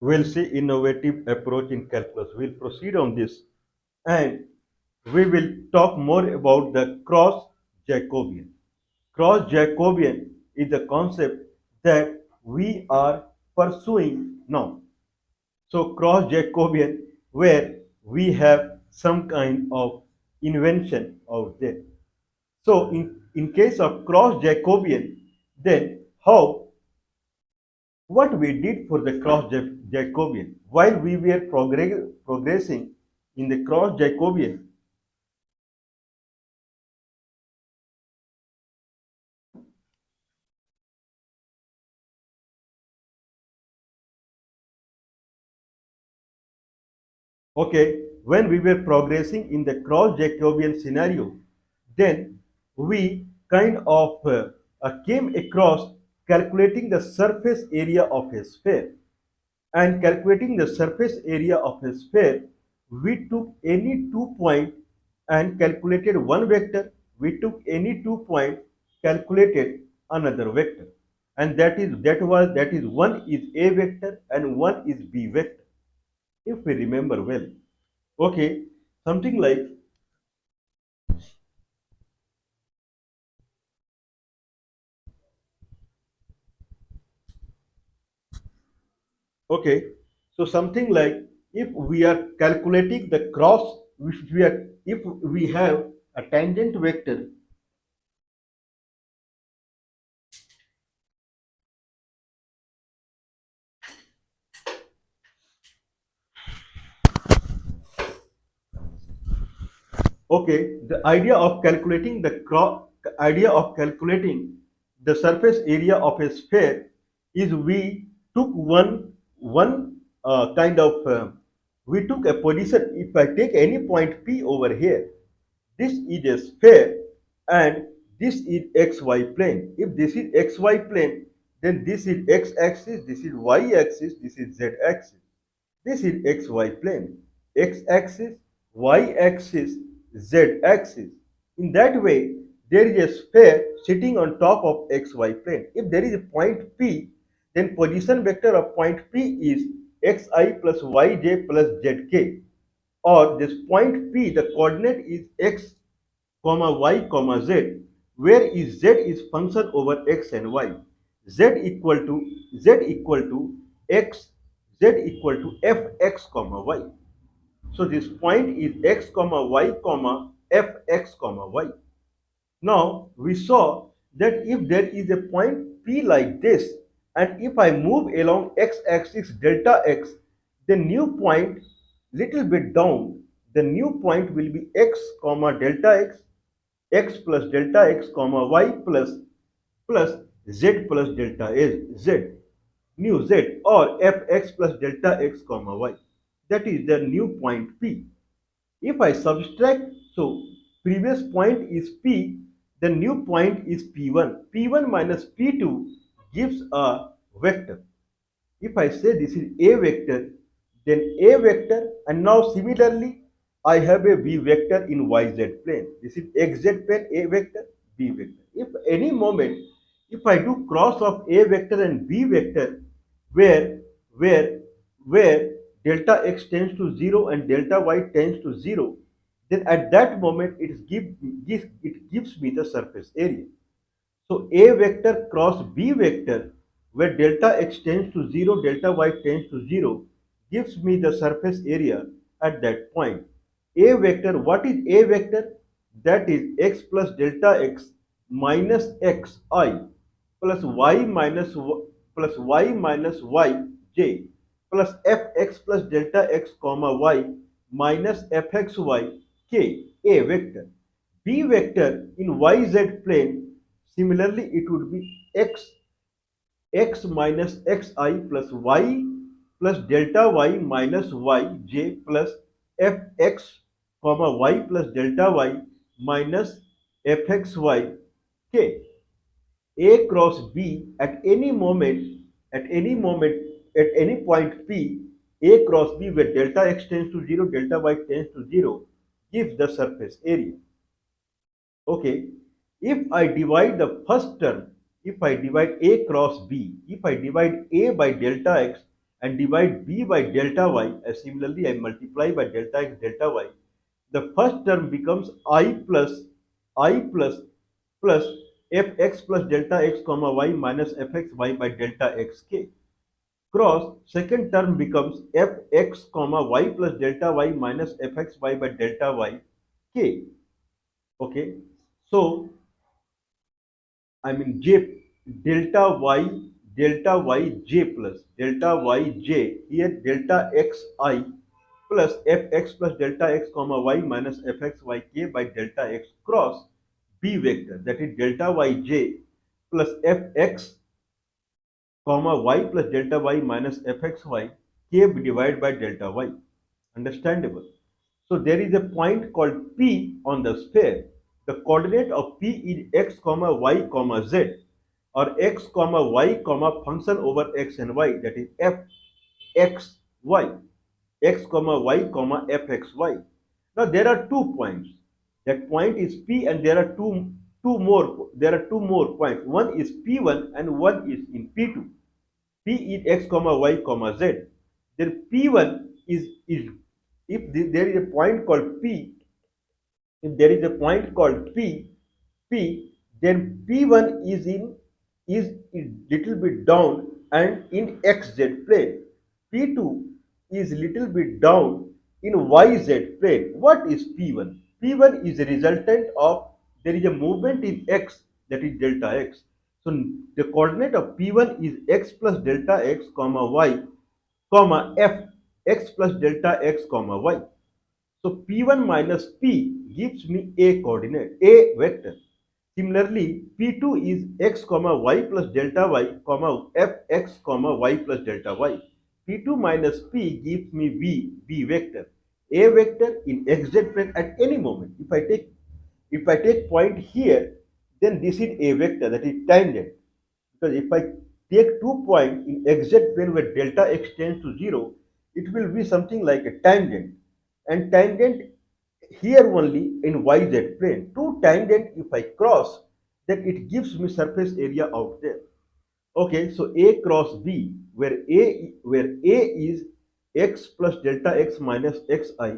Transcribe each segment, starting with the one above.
we'll see innovative approach in calculus. We'll proceed on this and we will talk more about the cross Jacobian. Cross Jacobian is the concept that we are pursuing now. So cross Jacobian where we have some kind of invention out there. So in case of cross Jacobian, then how what we did for the cross Jacobian while we were progressing in the cross Jacobian. Okay, when we were progressing in the cross Jacobian scenario, then we kind of came across calculating the surface area of a sphere. And calculating the surface area of a sphere, we took any 2 point and calculated one vector. We took any 2 point, calculated another vector, and that is one is a vector and one is b vector. If we remember well, okay, something like okay, so something like if we are calculating the cross, if we have a tangent vector. Okay, the idea of calculating the surface area of a sphere is we took one kind of we took a position. If I take any point P over here, this is a sphere and this is xy plane. If this is xy plane, then this is x-axis, this is y-axis, this is z-axis. This is xy plane, x-axis, y-axis, z-axis. In that way, there is a sphere sitting on top of xy plane. If there is a point P, then position vector of point P is xi plus yj plus zk. Or this point P, the coordinate is x comma y comma z, where is z is function over x and y. z equal to x, z equal to fx comma y. So this point is x comma y comma fx comma y. Now we saw that if there is a point P like this, and if I move along x-axis delta x, the new point little bit down, the new point will be x comma delta x, x plus delta x comma y plus z plus delta z, new z, or fx plus delta x comma y. That is the new point P. If I subtract, so previous point is P, the new point is P1. P1 minus P2 gives a vector. If I say this is a vector, then a vector, and now similarly, I have a b vector in yz plane. This is xz plane, a vector, b vector. If any moment, if I do cross of a vector and b vector, where where where delta x tends to 0 and delta y tends to 0, then at that moment it gives me the surface area. So A vector cross B vector, where delta x tends to 0, delta y tends to 0, gives me the surface area at that point. A vector, what is A vector? That is x plus delta x minus xi plus y minus yj plus fx plus delta x comma y minus fxy k, A vector. B vector in yz plane, similarly it would be x minus xi plus y plus delta y minus yj plus fx comma y plus delta y minus fxy k. A cross B at any moment, at any point P, A cross B where delta x tends to 0, delta y tends to 0, gives the surface area. Okay, if I divide the first term, if I divide A cross B, if I divide A by delta x and divide b by delta y, and similarly I multiply by delta x delta y, the first term becomes I plus fx plus delta x comma y minus fxy by delta xk. Cross second term becomes fx comma y plus delta y minus fxy by delta y k. Okay, so I mean j delta y j plus delta y j, here delta x I plus fx plus delta x comma y minus fxy k by delta x cross b vector, that is delta y j plus fx comma y plus delta y minus fxy k divided by delta y. Understandable? So there is a point called P on the sphere. The coordinate of P is x comma y comma z, or x comma y comma function over x and y, that is f x y, x comma y comma f x y. Now there are 2 points. That point is P, and there are two more points. One is P1 and one is in P2. P is x comma y comma z. Then P1 is if there is a point called P, if there is a point called P, then P1 is little bit down and in xz plane. P2 is little bit down in yz plane. What is P1? P1 is a resultant of there is a movement in x, that is delta x. So the coordinate of P1 is x plus delta x comma y comma f x plus delta x comma y. So P1 minus P gives me a coordinate, a vector. Similarly, P2 is x comma y plus delta y comma fx comma y plus delta y. P2 minus P gives me b vector, a vector in xz plane at any moment. If I take point here, then this is a vector, that is tangent. Because if I take 2 points in xz plane where delta x tends to 0, it will be something like a tangent. And tangent here only in yz plane. Two tangent if I cross, then it gives me surface area out there. Okay, so A cross B, where A is x plus delta x minus xi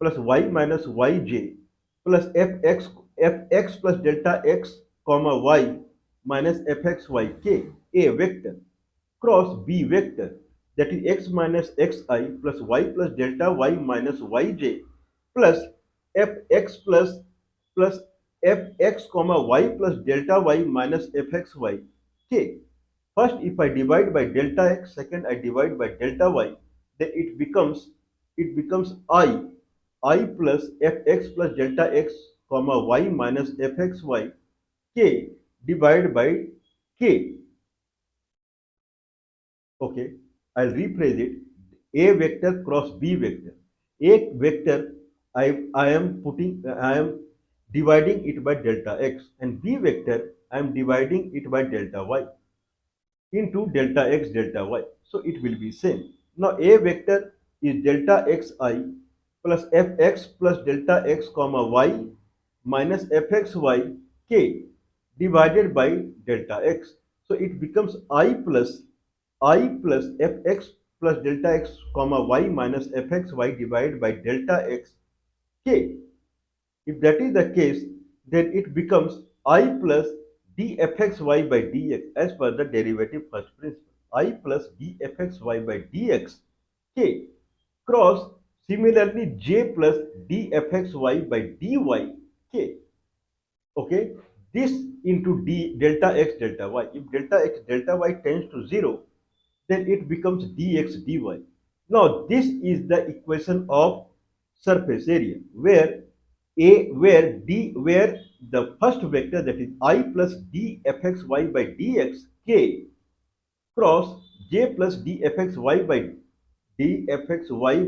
plus y minus yj plus fx plus delta x comma y minus fxyk, a vector cross b vector, that is x minus xi plus y plus delta y minus yj plus fx plus fx comma y plus delta y minus fxy k. First, if I divide by delta x, second I divide by delta y, then it becomes I plus fx plus delta x comma y minus fxy k divided by k. Okay, I'll rephrase it. A vector cross B vector. A vector I am dividing it by delta x, and B vector I am dividing it by delta y into delta x delta y. So it will be same. Now a vector is delta xi plus fx plus delta x comma y minus fxy k divided by delta x. So it becomes I plus fx plus delta x comma y minus fxy divided by delta x k. If that is the case, then it becomes I plus dfxy by dx as per the derivative first principle. I plus dfxy by dx k cross similarly j plus dfxy by dy k. Okay, this into d delta x delta y. If delta x delta y tends to 0, then it becomes dx dy. Now this is the equation of surface area where the first vector, that is I plus dfxy by dx k cross j plus dfxy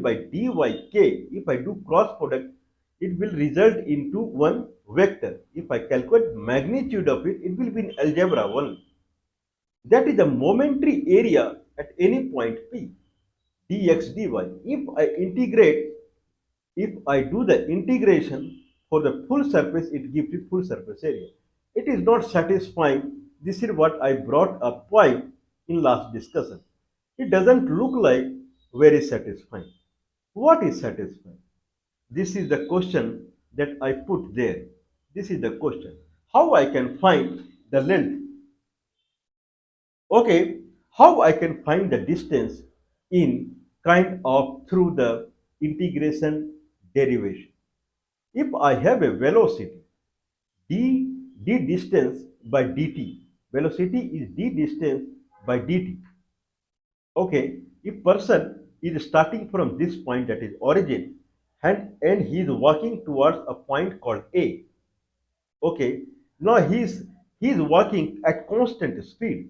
by dy k. If I do cross product, it will result into one vector. If I calculate magnitude of it, it will be in algebra 1. That is the momentary area at any point P, dx dy. If I do the integration for the full surface, it gives you full surface area. It is not satisfying. This is what I brought a point in last discussion. It doesn't look like very satisfying. What is satisfying? This is the question that I put there. This is the question. How I can find the length? Okay, how I can find the distance in kind of through the integration derivation. If I have a velocity, d distance by dt, velocity is d distance by dt. Okay, if person is starting from this point, that is origin, and he is walking towards a point called A. Okay, now he is walking at constant speed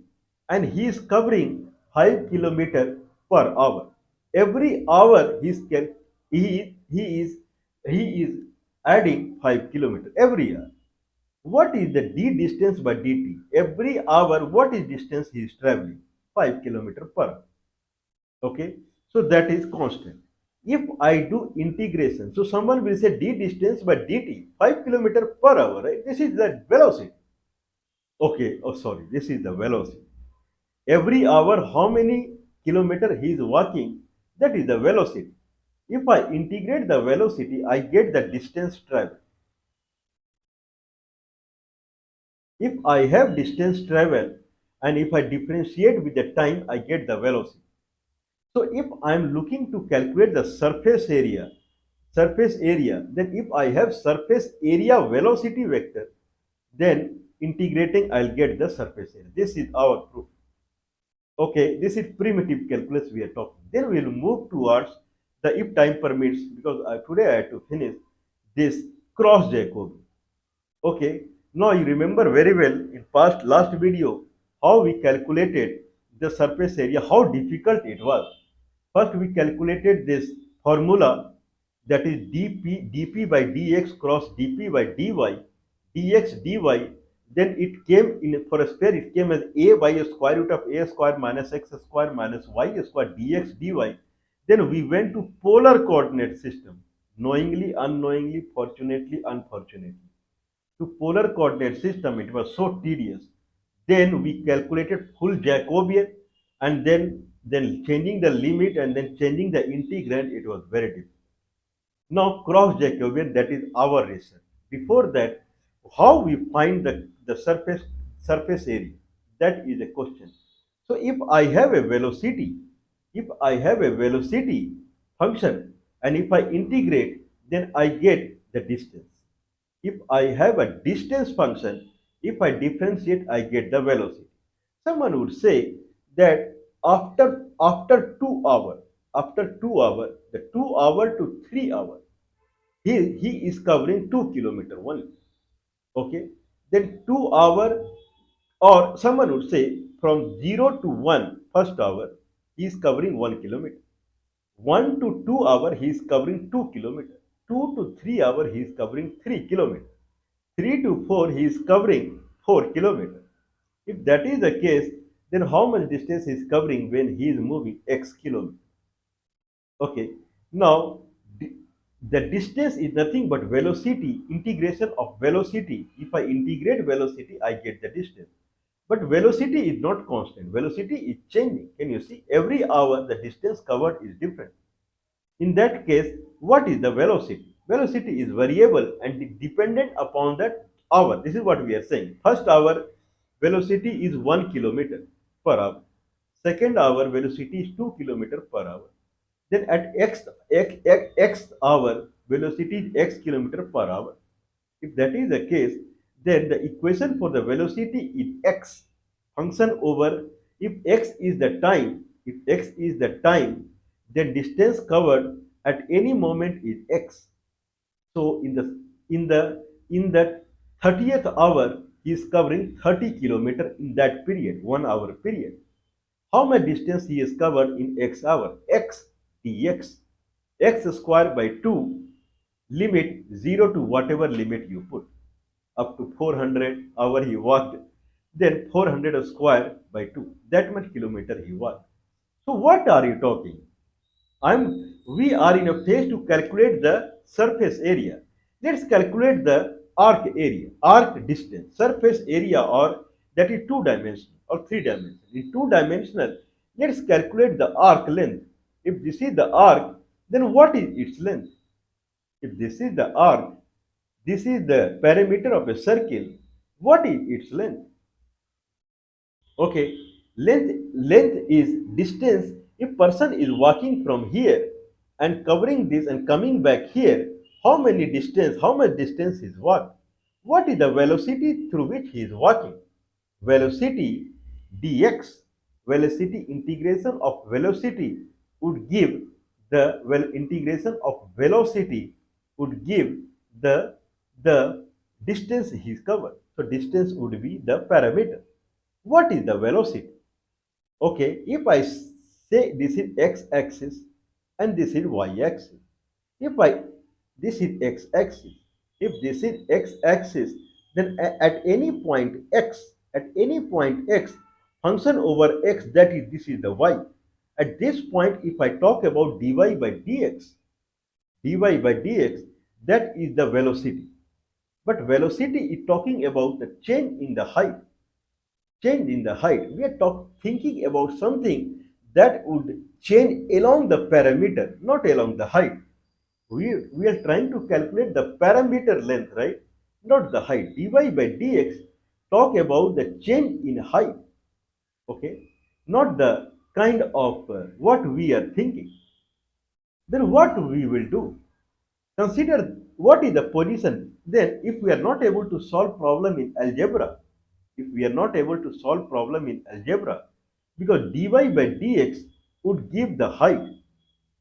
and he is covering 5 kilometers per hour. Every hour he is adding 5 kilometers every hour. What is the d distance by dt? Every hour, what is distance he is traveling? 5 kilometers per hour. Okay, so that is constant. If I do integration, so someone will say d distance by dt 5 kilometers per hour, right? This is the velocity. Okay, oh sorry, this is the velocity. Every hour how many kilometer he is walking, that is the velocity. If I integrate the velocity, I get the distance traveled. If I have distance travel and if I differentiate with the time, I get the velocity. So if I am looking to calculate the surface area, then if I have surface area velocity vector, then integrating I'll get the surface area. This is our proof. Okay, this is primitive calculus we are talking. Then we will move towards the if time permits, because today I have to finish this cross Jacobian. Okay, now you remember very well in past last video how we calculated the surface area, how difficult it was. First we calculated this formula, that is dp by dx cross dp by dy, dx dy. Then it came in for a sphere, it came as a by a square root of a square minus x square minus y square dx dy. Then we went to polar coordinate system, knowingly, unknowingly, fortunately, unfortunately. To polar coordinate system, it was so tedious. Then we calculated full Jacobian, and then changing the limit and then changing the integrand, it was very difficult. Now cross Jacobian, that is our research. Before that, how we find the surface area, that is a question. So if I have a velocity function and if I integrate, then I get the distance. If I have a distance function, if I differentiate, I get the velocity. Someone would say that after 2 hours, the 2 hour to 3 hour, he is covering 2 kilometers only. Okay, then 2 hour, or someone would say from 0 to 1 first hour, he is covering 1 kilometer. 1 to 2 hour, he is covering 2 kilometers. 2 to 3 hour, he is covering 3 kilometers. 3 to 4, he is covering 4 kilometers. If that is the case, then how much distance he is covering when he is moving x kilometers? Okay, now the distance is nothing but velocity, integration of velocity. If I integrate velocity, I get the distance. But velocity is not constant, velocity is changing. Can you see? Every hour the distance covered is different. In that case, what is the velocity? Velocity is variable and dependent upon that hour. This is what we are saying. First hour velocity is 1 kilometer per hour. Second hour velocity is 2 kilometer per hour. Then at x hour velocity is x kilometer per hour. If that is the case, then the equation for the velocity is x function over, if x is the time, then distance covered at any moment is x. So in the 30th hour, he is covering 30 kilometer in that period, 1 hour period. How much distance he has covered in x hour? X dx, x square by 2, limit 0 to whatever limit you put, up to 400 hour he walked, then 400 square by 2, that much kilometer he walked. So what are you talking? We are in a phase to calculate the surface area. Let's calculate the arc area, arc distance, surface area, or that is two dimensional or three dimensional. In two dimensional, Let's calculate the arc length. If this is the arc, then what is its length? If this is the arc, this is the perimeter of a circle, what is its length? Okay, length is distance. If person is walking from here and covering this and coming back here, how much distance is walked? What is the velocity through which he is walking? Velocity dx, velocity integration of velocity would give integration of velocity would give the the distance he is covered. So distance would be the parameter. What is the velocity? Okay, if I say this is x-axis and this is y-axis, if I this is x-axis, if this is x-axis, then at any point x, function over x, that is this is the y. At this point, if I talk about dy by dx, that is the velocity. But velocity is talking about the change in the height. Change in the height. We are thinking about something that would change along the parameter, not along the height. We are trying to calculate the parameter length, right? Not the height. Dy by dx talk about the change in height, okay? Not the kind of what we are thinking. Then what we will do? Consider what is the position. Then if we are not able to solve problem in algebra, if we are not able to solve problem in algebra, because dy by dx would give the height,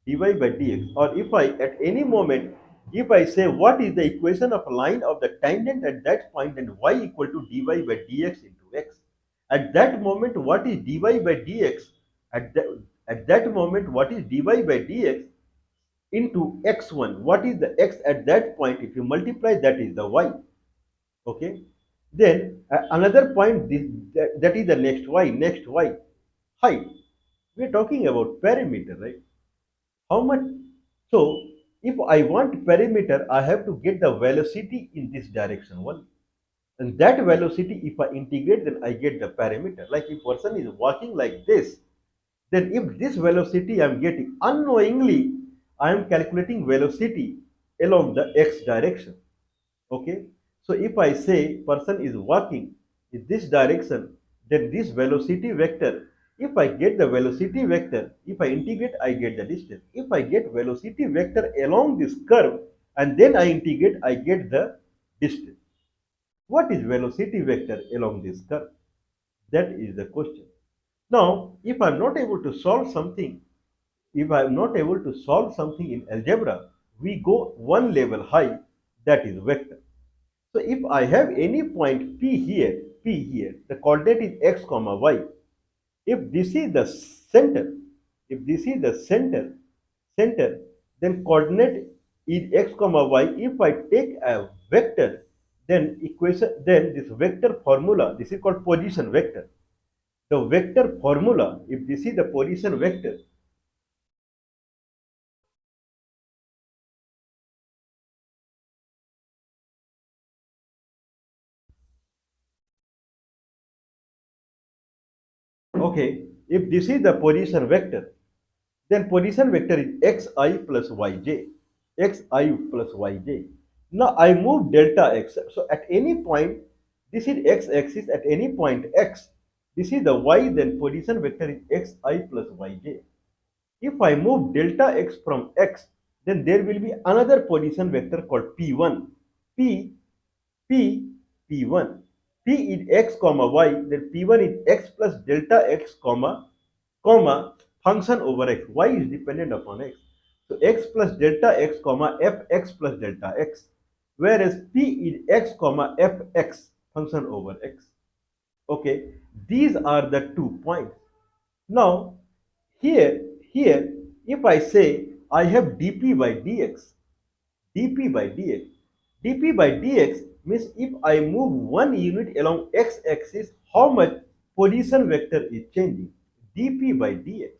dy by dx, or if I at any moment, if I say what is the equation of a line of the tangent at that point, then y equal to dy by dx into x. At that moment, what is dy by dx? At that moment, what is dy by dx into x1? What is the x at that point? If you multiply, that is the y. Okay. Then another point, that is the next y, height. We are talking about perimeter, right? How much? So if I want perimeter, I have to get the velocity in this direction only. And that velocity, if I integrate, then I get the parameter. Like if person is walking like this, then if this velocity I am getting unknowingly, I am calculating velocity along the x direction. Okay. So if I say person is walking in this direction, then this velocity vector, if I get the velocity vector, if I integrate, I get the distance. If I get velocity vector along this curve and then I integrate, I get the distance. What is velocity vector along this curve? That is the question. Now, if I'm not able to solve something, if I'm not able to solve something in algebra, we go one level high, that is vector. So if I have any point P here, the coordinate is x comma y. If this is the center, if this is the center, then coordinate is x comma y. If I take a vector, then then this vector formula, this is called position vector. The vector formula, if this is the position vector, okay, if this is the position vector, then position vector is xi plus yj, xi plus yj. Now I move delta x. So at any point, this is x-axis at any point x. This is the y, then position vector is xi plus yj. If I move delta x from x, then there will be another position vector called p1. P, P, P1. P is x comma y, then P1 is x plus delta x comma function over x. Y is dependent upon x. So x plus delta x comma fx plus delta x. Whereas P is x comma fx function over x. Okay, these are the 2 points. Now, here, if I say I have dp by dx, dp by dx, dp by dx means if I move one unit along x-axis, how much position vector is changing? dp by dx.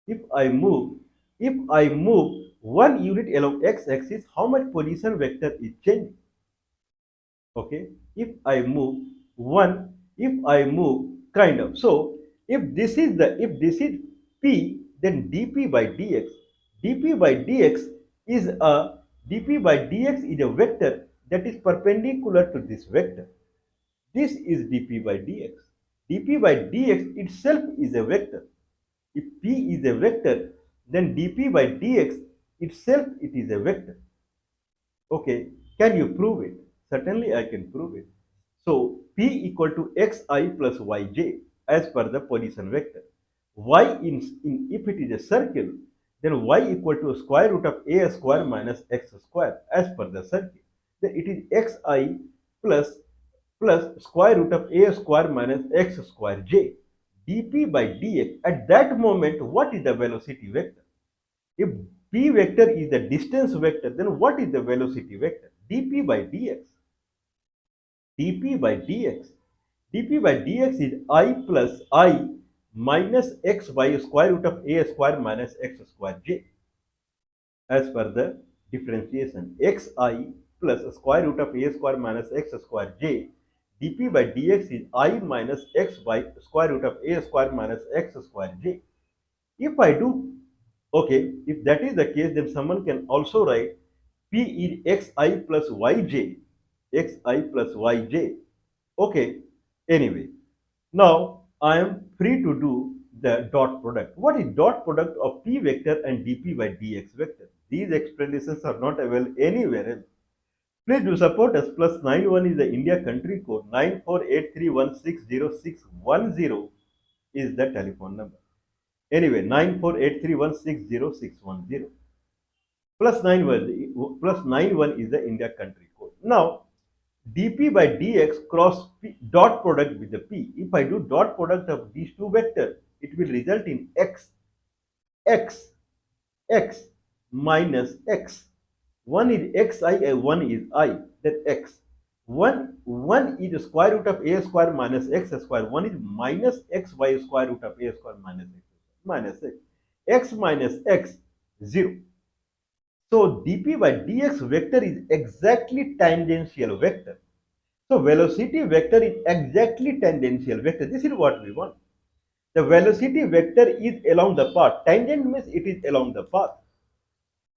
If I move, if I move one unit along x-axis, how much position vector is changing? Okay, if I move one, if I move kind of. So If this is p, then dp by dx, dp by dx is a dp by dx is a vector that is perpendicular to this vector. This is dp by dx. dp by dx itself is a vector. If p is a vector, then dp by dx itself it is a vector. Okay, can you prove it? Certainly I can prove it. So P equal to xi plus yj as per the position vector. If it is a circle, then y equal to square root of a square minus x square as per the circle. Then it is xi plus square root of a square minus x square j. dp by dx, at that moment, what is the velocity vector? If p vector is the distance vector, then what is the velocity vector? dp by dx. dp by dx. dp by dx is I plus I minus x by square root of a square minus x square j as per the differentiation. xi plus square root of a square minus x square j. dp by dx is I minus x by square root of a square minus x square j. If I do, okay, if that is the case, then someone can also write P is xi plus yj, xi plus yj. Okay, anyway, now I am free to do the dot product. What is dot product of p vector and dp by dx vector? These explanations are not available anywhere else. Please do support us. +91 is the India country code. 9483160610 is the telephone number. Anyway, 9483160610. +91 is the India country code. Now, dp by dx cross p, dot product with the p. If I do dot product of these two vectors, it will result in x, x minus x. One is xi and one is I, then x. One is square root of a square minus x square. One is minus x by square root of a square minus x. X minus x, 0. So dp by dx vector is exactly tangential vector. So velocity vector is exactly tangential vector. This is what we want. The velocity vector is along the path. Tangent means it is along the path.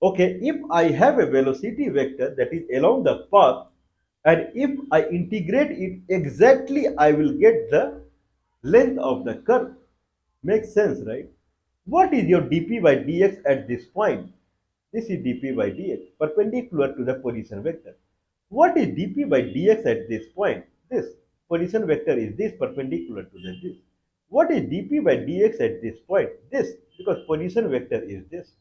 Okay, if I have a velocity vector that is along the path, and if I integrate it exactly, I will get the length of the curve. Makes sense, right? What is your dp by dx at this point? This is dp by dx, perpendicular to the position vector. What is dp by dx at this point? This position vector is this, perpendicular to this. What is dp by dx at this point? This, because position vector is this.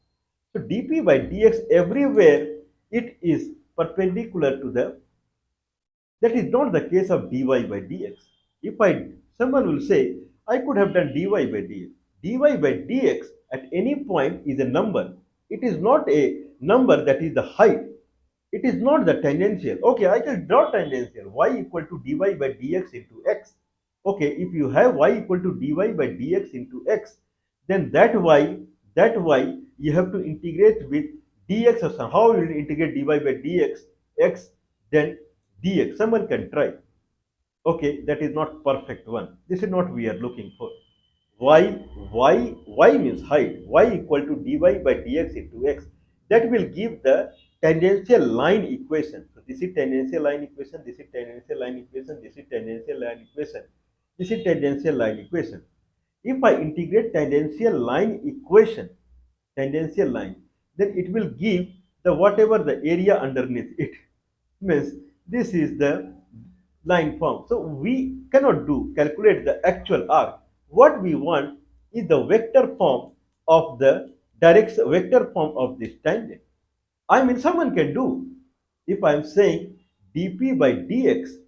So dp by dx everywhere it is perpendicular to the. That is not the case of dy by dx. If someone will say, I could have done dy by dx. dy by dx at any point is a number. It is not a number that is the height. It is not the tangential. Okay, I can draw tangential. Y equal to dy by dx into x. Okay, if you have y equal to dy by dx into x, then that y you have to integrate with dx or some. How you will integrate dy by dx, x, then dx. Someone can try. Okay, that is not perfect one. This is not we are looking for. Y means height. Y equal to dy by dx into x. That will give the tangential line equation. So this is tangential line equation. This is tangential line equation. This is tangential line equation. This is tangential line equation. If I integrate tangential line equation, tangential line, then it will give the whatever the area underneath it. Means this is the line form. So we cannot calculate the actual arc. What we want is the vector form of the direction, vector form of this tangent. I mean, someone can do. If I am saying dp by dx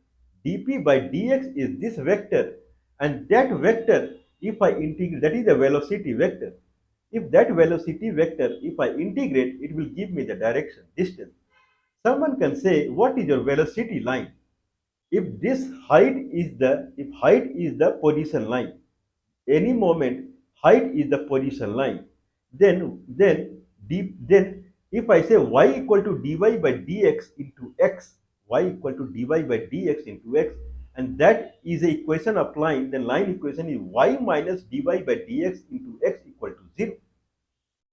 is this vector, and that vector, if I integrate, that is the velocity vector. If that velocity vector, if I integrate, it will give me the direction, distance. Someone can say, what is your velocity line? If height is the position line, any moment height is the position line, then if I say y equal to dy by dx into x, y equal to dy by dx into x, and that is the equation of line, then line equation is y minus dy by dx into x equal to 0.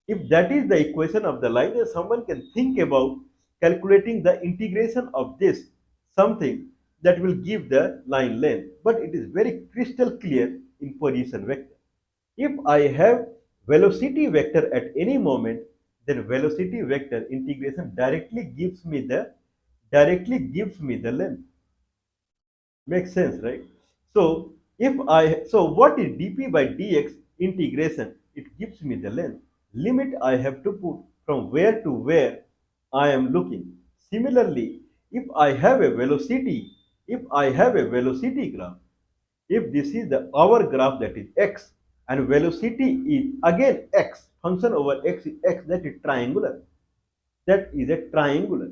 If that is the equation of the line, then someone can think about calculating the integration of this something that will give the line length. But it is very crystal clear in position vector. If I have velocity vector at any moment, then velocity vector integration directly gives me the length. Makes sense, right? So what is dp by dx integration? It gives me the length. Limit I have to put from where to where I am looking. Similarly, if I have a velocity graph, if this is the our graph, that is x, and velocity is again x, function over x is x, that is triangular. That is a triangular.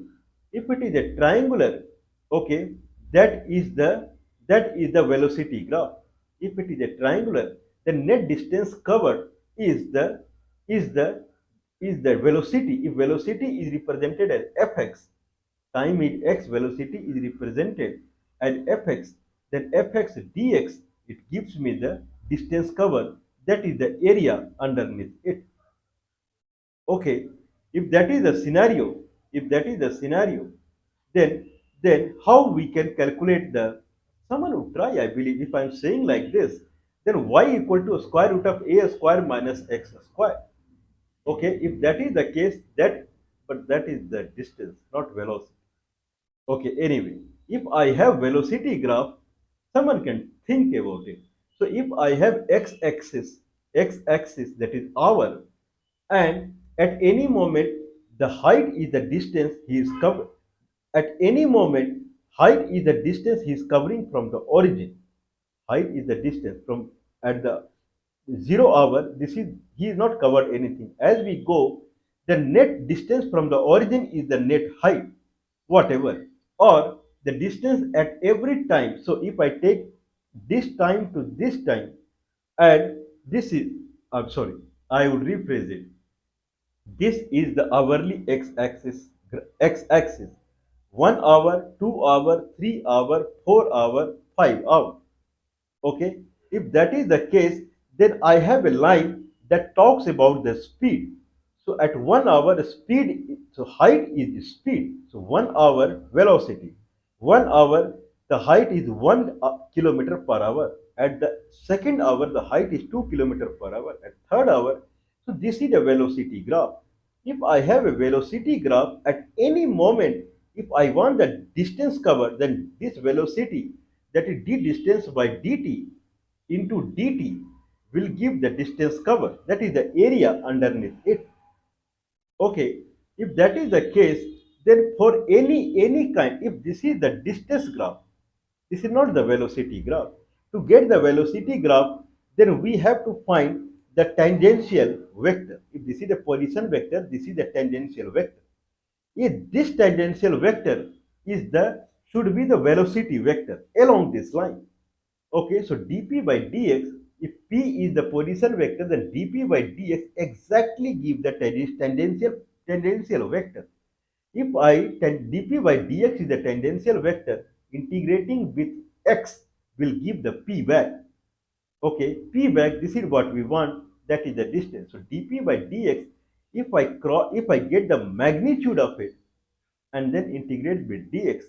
If it is a triangular, okay, that is the velocity graph. If it is a triangular, the net distance covered is the is the velocity. If velocity is represented as fx, time is x, velocity is represented as fx, then fx dx, it gives me the distance covered, that is the area underneath it. Okay, if that is the scenario, if that is the scenario, then how we can calculate the, someone would try, I believe, if I'm saying like this, then y equal to square root of a square minus x square. Okay, if that is the case, but that is the distance, not velocity. Okay, anyway, if I have velocity graph, someone can think about it. So if I have x-axis, that is hour, and at any moment the height is the distance he is covered. At any moment, height is the distance he is covering from the origin. Height is the distance from at the 0 hour. This is he is not covered anything. As we go, the net distance from the origin is the net height, whatever, or the distance at every time. So if I take this time to this time, and this is, I'm sorry, I would rephrase it. This is the hourly x-axis. X-axis. 1 hour, 2 hour, 3 hour, 4 hour, 5 hour. Okay. If that is the case, then I have a line that talks about the speed. So at 1 hour, the speed, so height is speed. So 1 hour velocity. 1 hour, the height is 1 kilometer per hour. At the second hour, the height is 2 kilometer per hour. At third hour, so this is a velocity graph. If I have a velocity graph at any moment, if I want the distance covered, then this velocity, that is d distance by dt into dt, will give the distance covered. That is the area underneath it. Okay, if that is the case, then for any kind, if this is the distance graph, this is not the velocity graph. To get the velocity graph, then we have to find the tangential vector. If this is the position vector, this is the tangential vector. If this tangential vector is the should be the velocity vector along this line. Okay, so dp by dx, if p is the position vector, then dp by dx exactly give the tangential vector. If dp by dx is the tangential vector, integrating with x will give the p back. Okay, p back, this is what we want, that is the distance. So dp by dx, if I get the magnitude of it and then integrate with dx,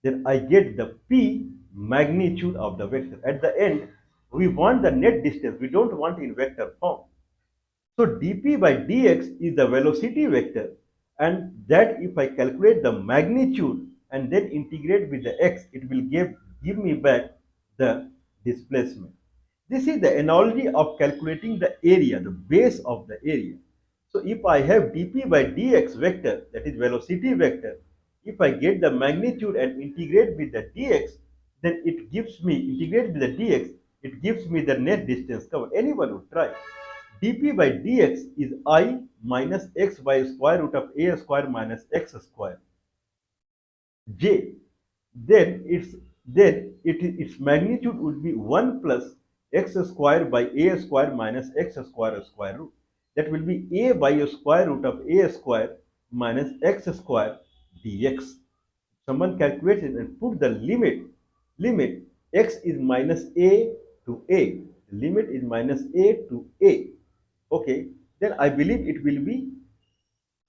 then I get the p magnitude of the vector. At the end, we want the net distance. We don't want in vector form. So dp by dx is the velocity vector, and that if I calculate the magnitude and then integrate with the x, it will give me back the displacement. This is the analogy of calculating the area, the base of the area. So if I have dp by dx vector, that is velocity vector, if I get the magnitude and integrate with the dx, then it gives me, integrate with the dx, it gives me the net distance covered. Anyone would try. Dp by dx is I minus x by square root of a square minus x square j. Its magnitude would be 1 plus x square by a square minus x square root. That will be a by a square root of a square minus x square dx. Someone calculates it and put the limit x is minus a to a. The limit is minus a to a. Okay, then I believe it will be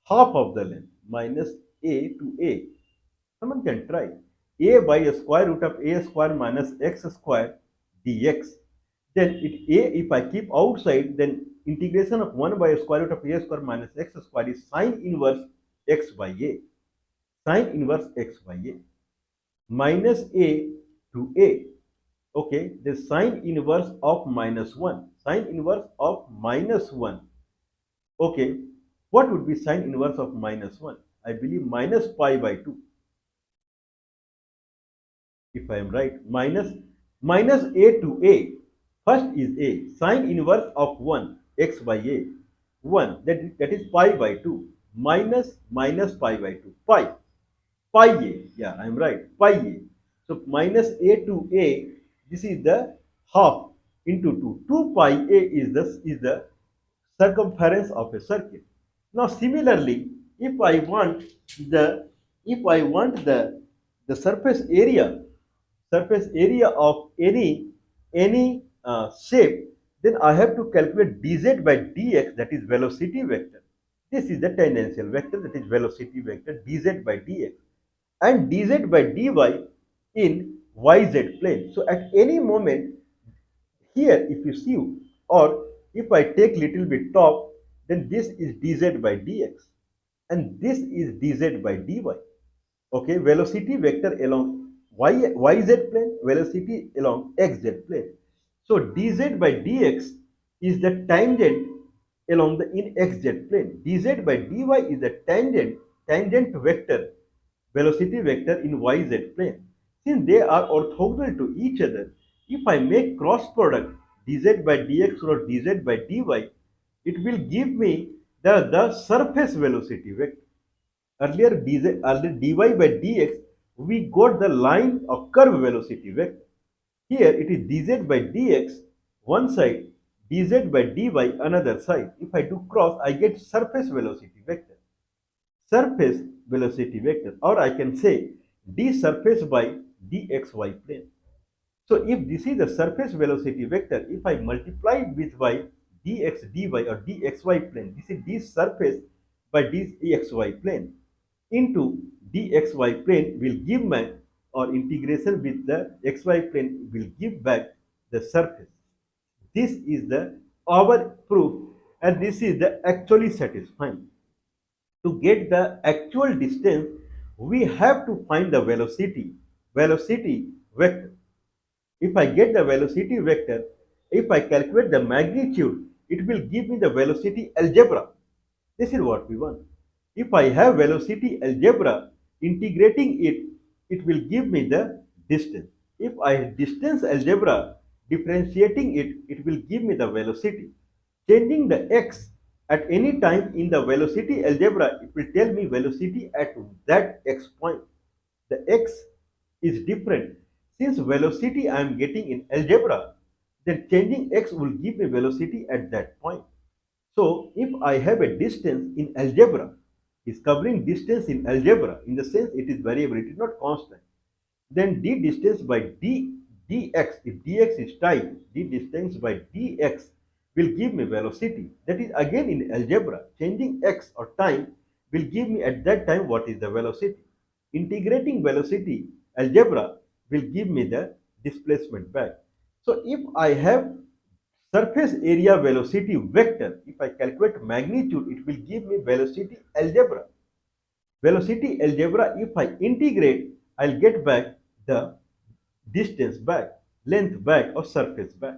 half of the length, minus a to a. Someone can try. A by a square root of a square minus x square dx. Then if I keep outside, then integration of 1 by a square root of a square minus x square is sine inverse x by a. Sine inverse x by a. Minus a to a. Okay, the sine inverse of minus 1. Sine inverse of minus 1. Okay, what would be sine inverse of minus 1? I believe minus pi by 2. If I am right, minus a to a. First is a. Sine inverse of 1, x by a. 1, that is pi by 2. Minus pi by 2. Pi a. Yeah, I am right. Pi a. So minus a to a, this is the half into 2. 2 pi a is the circumference of a circle. Now similarly, if I want the if I want the surface area of any shape, then I have to calculate dz by dx, that is velocity vector. This is the tangential vector, that is velocity vector dz by dx, and dz by dy in yz plane. So at any moment here, if you see, or if I take little bit top, then this is dz by dx, and this is dz by dy. Okay, velocity vector along yz plane, velocity along xz plane. So dz by dx is the tangent along the in xz plane. Dz by dy is the tangent vector, velocity vector in yz plane. Since they are orthogonal to each other, if I make cross product dz by dx or dz by dy, it will give me the surface velocity vector. Earlier dy by dx, we got the line of curve velocity vector. Here it is dz by dx one side, dz by dy another side. If I do cross, I get surface velocity vector. Surface velocity vector, or I can say d surface by dxy plane. So if this is the surface velocity vector, if I multiply it with y, dx dy or dxy plane, this is d surface by dxy plane into dxy plane will give my, or integration with the xy plane will give back the surface. This is the our proof, and this is the actually satisfying. To get the actual distance, we have to find the velocity vector. If I get the velocity vector, if I calculate the magnitude, it will give me the velocity algebra. This is what we want. If I have velocity algebra, integrating it, it will give me the distance. If I have distance algebra, differentiating it, it will give me the velocity. Changing the x at any time in the velocity algebra, it will tell me velocity at that x point. The x is different. Since velocity I am getting in algebra, then changing x will give me velocity at that point. So if I have a distance in algebra, is covering distance in algebra, in the sense it is variable, it is not constant, then d distance by dx, if dx is time, d distance by dx will give me velocity. That is again in algebra. Changing x or time will give me at that time what is the velocity. Integrating velocity algebra will give me the displacement back. So if I have surface area velocity vector, if I calculate magnitude, it will give me velocity algebra. Velocity algebra, if I integrate, I'll get back the distance back, length back, or surface back.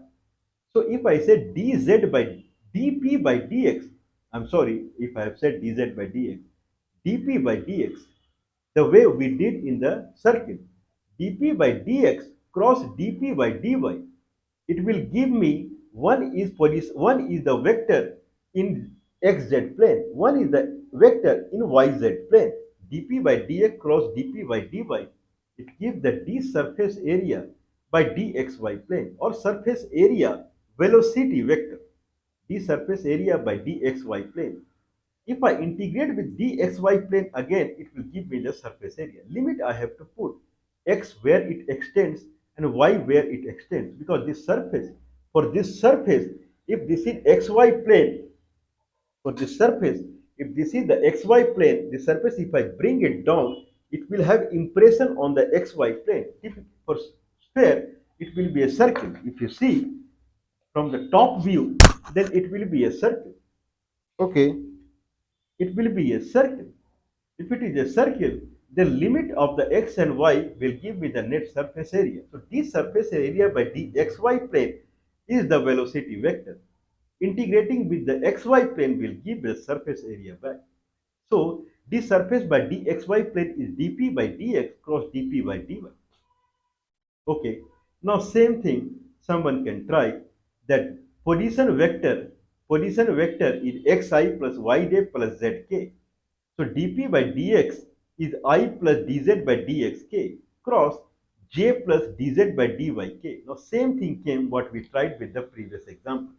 So if I say dz by dp by dx, I'm sorry if I have said dz by dx, dp by dx, the way we did in the circle, dp by dx cross dp by dy, it will give me one is the vector in xz plane, one is the vector in yz plane. dp by dx cross dp by dy, it gives the d surface area by dxy plane, or surface area velocity vector, d surface area by dxy plane. If I integrate with dxy plane again, it will give me the surface area. Limit I have to put x where it extends and y where it extends, because this surface, for this surface, if this is xy plane, for this surface, if this is the xy plane, the surface, if I bring it down, it will have impression on the xy plane. If for sphere, it will be a circle. If you see from the top view, then it will be a circle. Okay, it will be a circle. If it is a circle, the limit of the x and y will give me the net surface area. So d surface area by dxy plane is the velocity vector. Integrating with the xy plane will give the surface area back. So d surface by dxy plane is dp by dx cross dp by dy. Okay, now same thing someone can try, that position vector is xi plus yj plus zk. So dp by dx is I plus dz by dxk cross j plus dz by dyk. Now same thing came what we tried with the previous example.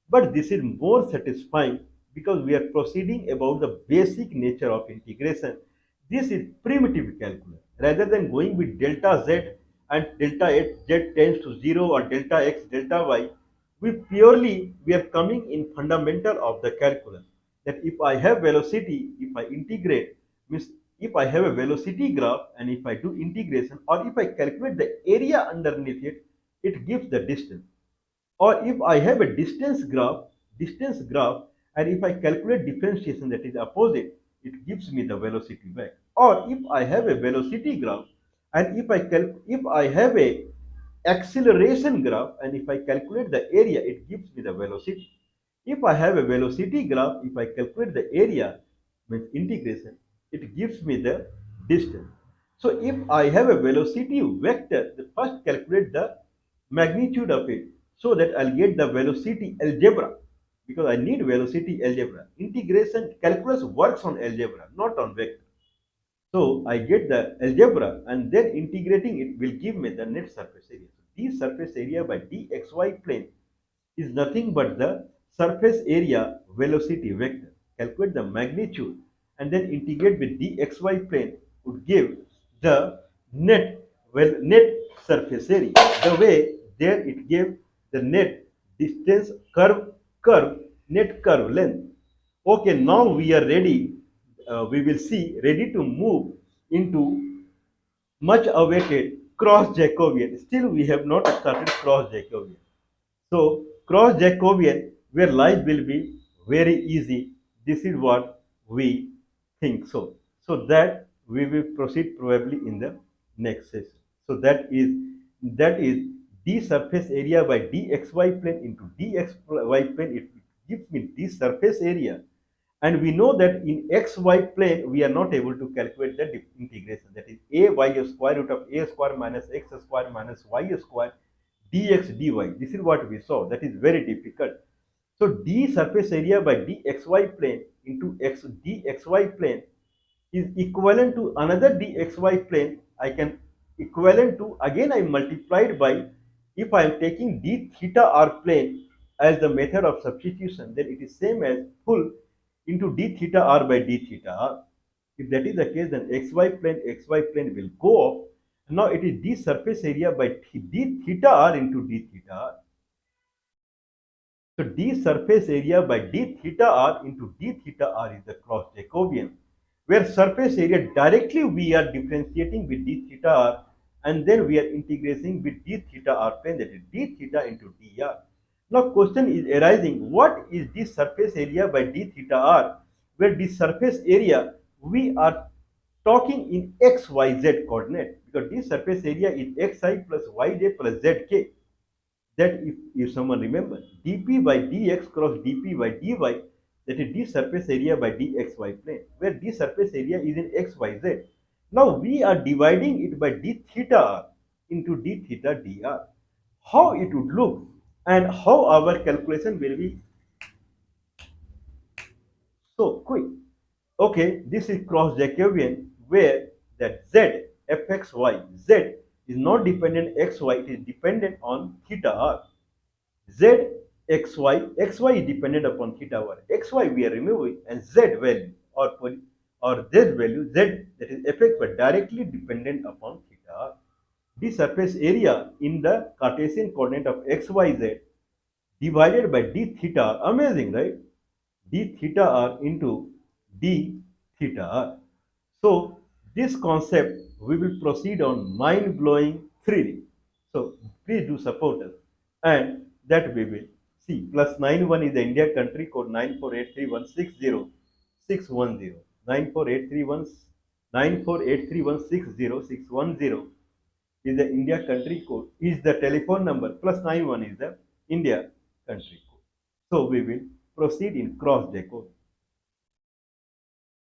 But this is more satisfying because we are proceeding about the basic nature of integration. This is primitive calculus. Rather than going with delta z and delta z tends to 0 or delta x, delta y, we are coming in fundamental of the calculus. That if I have velocity, if I integrate, means if I have a velocity graph and if I do integration, or if I calculate the area underneath it, it gives the distance. Or if I have a distance graph, and if I calculate differentiation, that is opposite, it gives me the velocity back. Or if I have a velocity graph, and if I have a acceleration graph, and if I calculate the area, it gives me the velocity. If I have a velocity graph, if I calculate the area, means integration, it gives me the distance. So if I have a velocity vector, the first calculate the magnitude of it, so that I'll get the velocity algebra, because I need velocity algebra. Integration calculus works on algebra, not on vector. So I get the algebra, and then integrating it will give me the net surface area. So d surface area by dxy plane is nothing but the surface area velocity vector. Calculate the magnitude and then integrate with dxy plane would give the net surface area. The way there it gave the net distance curve net curve length. Okay, now we are ready. We will see ready to move into much awaited cross Jacobian. Still, we have not started cross Jacobian. So cross Jacobian, where life will be very easy. This is what we think so. So that we will proceed probably in the next session. So that is d surface area by dxy plane into dxy plane. It gives me d surface area, and we know that in xy plane we are not able to calculate the integration. That is a y square root of a square minus x square minus y square dx dy. This is what we saw. That is very difficult. So d surface area by dxy plane into dxy plane is equivalent to another dxy plane. I can equivalent to, again I multiplied by, if I am taking d theta r plane as the method of substitution, then it is same as full into d theta r by d theta r. If that is the case, then xy plane will go off. Now it is d surface area by d theta r into d theta r. So d surface area by d theta r into d theta r is the cross Jacobian, where surface area directly we are differentiating with d theta r, and then we are integrating with d theta r plane, that is d theta into dr. Now question is arising, what is d surface area by d theta r, where the surface area we are talking in xyz coordinate, because d surface area is xi plus yj plus zk. That if someone remembers, dp by dx cross dp by dy, that is d surface area by dxy plane, where d surface area is in xyz. Now we are dividing it by d theta r into d theta dr. How it would look and how our calculation will be so quick. Okay, this is cross Jacobian, where that z fxy, z is not dependent xy, it is dependent on theta r. Z, xy is dependent upon theta r. Xy we are removing, and z value or z value, z, that is fx, but directly dependent upon theta r. the surface area in the Cartesian coordinate of xyz divided by d theta r. Amazing, right? D theta r into d theta r. So this concept we will proceed on mind-blowing theory. So please do support us, and that we will see. Plus 91 is the India country code 9483160610. 9483160610 is the India country code, is the telephone number, plus 91 is the India country code. So we will proceed in cross Jacob.